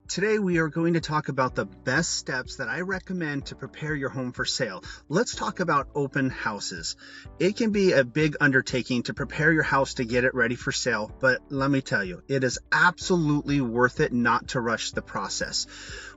Today we are going to talk about the best steps that I recommend to prepare your home for sale. Let's talk about open houses. It can be a big undertaking to prepare your house to get it ready for sale, but let me tell you, it is absolutely worth it not to rush the process.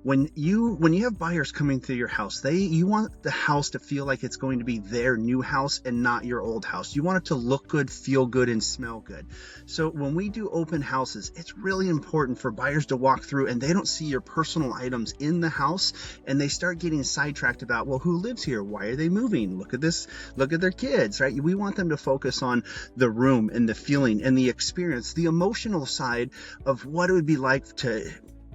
When you have buyers coming through your house, you want the house to feel like it's going to be their new house and not your old house. You want it to look good, feel good, and smell good. So when we do open houses, it's really important for buyers to walk through and they don't see your personal items in the house and they start getting sidetracked about, well, who lives here? Why are they moving? Look at this, look at their kids, right? We want them to focus on the room and the feeling and the experience, the emotional side of what it would be like to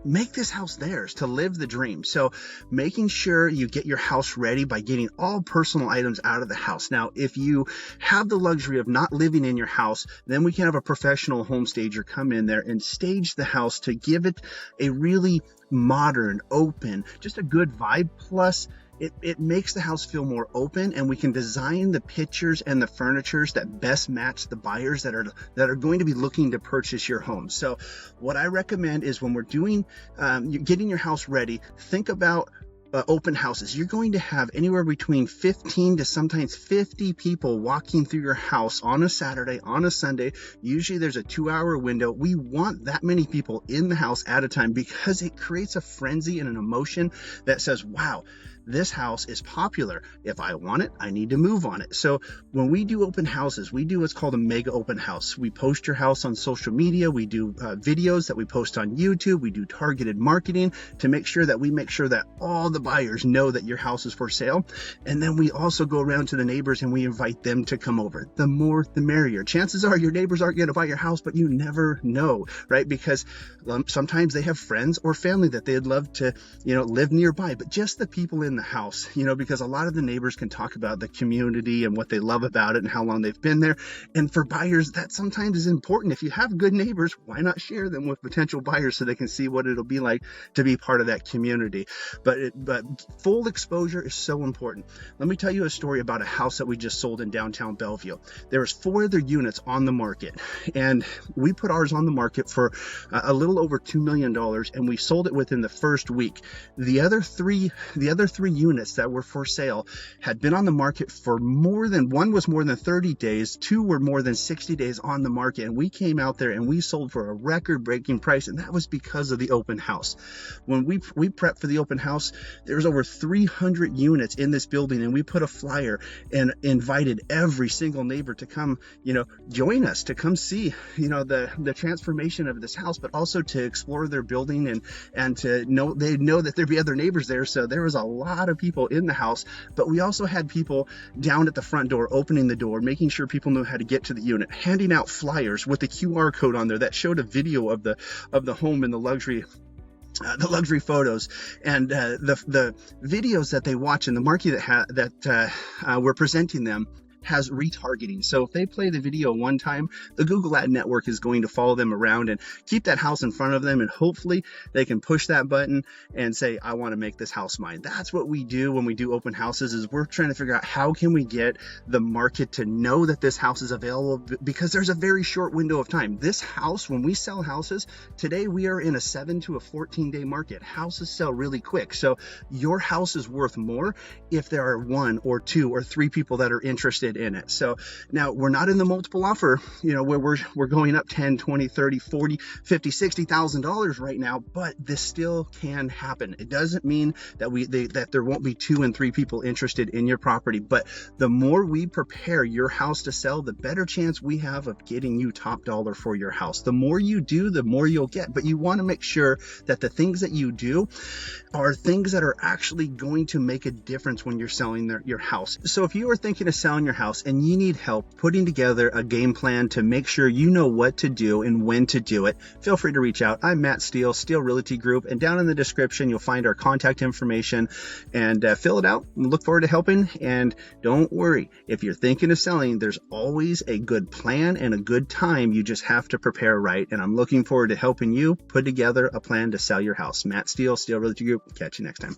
make this house theirs, to live the dream. So making sure you get your house ready by getting all personal items out of the house. Now, if you have the luxury of not living in your house, then we can have a professional home stager come in there and stage the house to give it a really modern, open, just a good vibe. Plus, it makes the house feel more open, and we can design the pictures and the furnitures that best match the buyers that are going to be looking to purchase your home. So what I recommend is when we're doing getting your house ready, think about open houses. You're going to have anywhere between 15 to sometimes 50 people walking through your house on a Saturday, on a Sunday. Usually there's a 2-hour window. We want that many people in the house at a time because it creates a frenzy and an emotion that says, wow, this house is popular. If I want it, I need to move on it. So when we do open houses, we do what's called a mega open house. We post your house on social media. We do videos that we post on YouTube. We do targeted marketing to make sure that all the buyers know that your house is for sale. And then we also go around to the neighbors and we invite them to come over. The more, the merrier. Chances are your neighbors aren't going to buy your house, but you never know, right? Because sometimes they have friends or family that they'd love to, live nearby, but just the people in the house, because a lot of the neighbors can talk about the community and what they love about it and how long they've been there. And for buyers, that sometimes is important. If you have good neighbors, why not share them with potential buyers so they can see what it'll be like to be part of that community? But full exposure is so important. Let me tell you a story about a house that we just sold in downtown Bellevue. There was 4 other units on the market, and we put ours on the market for a little over $2 million, and we sold it within the first week. The other three units that were for sale had been on the market for one was more than 30 days, 2 were more than 60 days on the market, and we came out there and we sold for a record-breaking price, and that was because of the open house. When we prepped for the open house, there was over 300 units in this building, and we put a flyer and invited every single neighbor to come, join us, to come see, the transformation of this house, but also to explore their building and to know that there'd be other neighbors there. So there was a lot of people in the house, but we also had people down at the front door opening the door, making sure people knew how to get to the unit, handing out flyers with the QR code on there that showed a video of the home and the luxury photos, and the videos that they watch in the market that we're presenting them has retargeting. So if they play the video one time, the Google ad network is going to follow them around and keep that house in front of them, and hopefully they can push that button and say, I want to make this house mine. That's what we do when we do open houses, is we're trying to figure out how can we get the market to know that this house is available, because there's a very short window of time. This house, when we sell houses today, we are in a 7 to a 14-day market. Houses sell really quick. So your house is worth more if there are 1 or 2 or 3 people that are interested in it. So now we're not in the multiple offer, where we're going up 10, 20, 30, 40, 50, $60,000 right now, but this still can happen. It doesn't mean that there won't be 2 and 3 people interested in your property, but the more we prepare your house to sell, the better chance we have of getting you top dollar for your house. The more you do, the more you'll get, but you want to make sure that the things that you do are things that are actually going to make a difference when you're selling your house. So if you are thinking of selling your house and you need help putting together a game plan to make sure you know what to do and when to do it, feel free to reach out. I'm Matt Steele, Steele Realty Group, and down in the description you'll find our contact information, and fill it out. We look forward to helping. And don't worry, if you're thinking of selling, there's always a good plan and a good time. You just have to prepare right, and I'm looking forward to helping you put together a plan to sell your house. Matt Steele, Steele Realty Group. Catch you next time.